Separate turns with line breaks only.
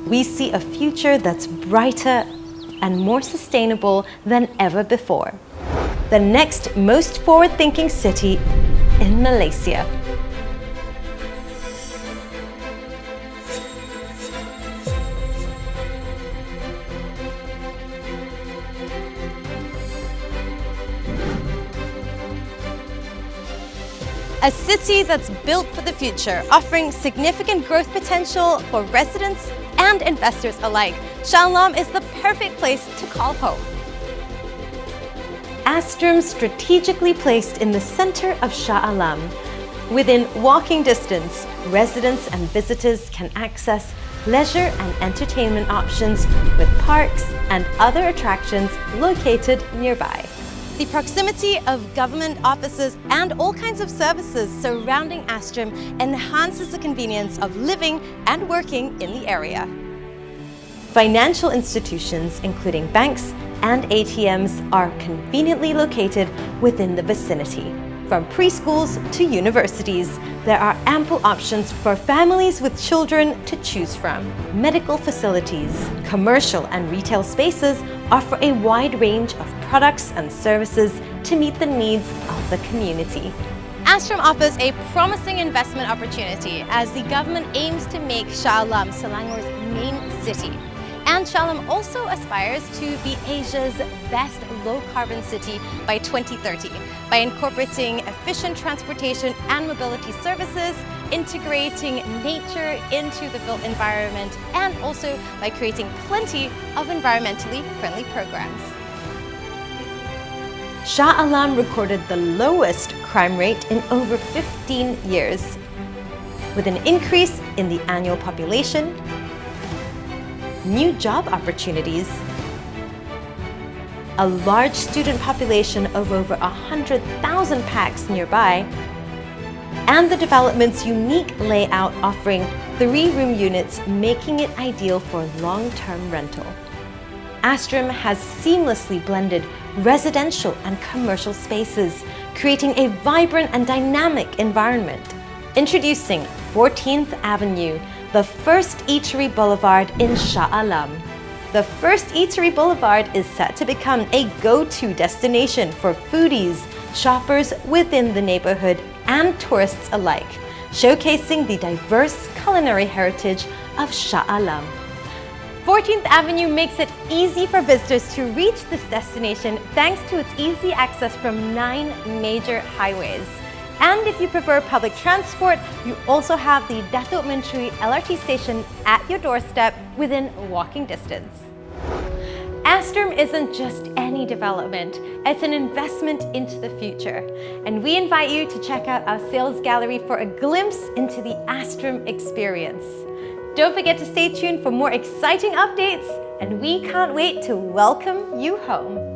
we see a future that's brighter and more sustainable than ever before. The next most forward-thinking city in Malaysia. A city that's built for the future, offering significant growth potential for residents and investors alike. Shah Alam is the perfect place to call home. Astrum, strategically placed in the center of Shah Alam. Within walking distance, residents and visitors can access leisure and entertainment options with parks and other attractions located nearby. The proximity of government offices and all kinds of services surrounding Astrum enhances the convenience of living and working in the area. Financial institutions, including banks and ATMs, are conveniently located within the vicinity. From preschools to universities, there are ample options for families with children to choose from. Medical facilities, commercial and retail spaces offer a wide range of products and services to meet the needs of the community. Astrum offers a promising investment opportunity as the government aims to make Shah Alam Selangor's main city. And Shah Alam also aspires to be Asia's best low-carbon city by 2030 by incorporating efficient transportation and mobility services, integrating nature into the built environment, and also by creating plenty of environmentally friendly programs. Shah Alam recorded the lowest crime rate in over 15 years, with an increase in the annual population, new job opportunities, a large student population of over 100,000 pax nearby, and the development's unique layout offering 3-room units, making it ideal for long-term rental. Astrum has seamlessly blended residential and commercial spaces, creating a vibrant and dynamic environment. Introducing 14th Avenue, the first eatery boulevard in Shah Alam. The first eatery boulevard is set to become a go-to destination for foodies, shoppers within the neighborhood, and tourists alike, showcasing the diverse culinary heritage of Shah Alam. 14th Avenue makes it easy for visitors to reach this destination thanks to its easy access from 9 major highways. And if you prefer public transport, you also have the Datuk Menteri LRT station at your doorstep within walking distance. Astrum isn't just any development, it's an investment into the future. And we invite you to check out our sales gallery for a glimpse into the Astrum experience. Don't forget to stay tuned for more exciting updates, and we can't wait to welcome you home.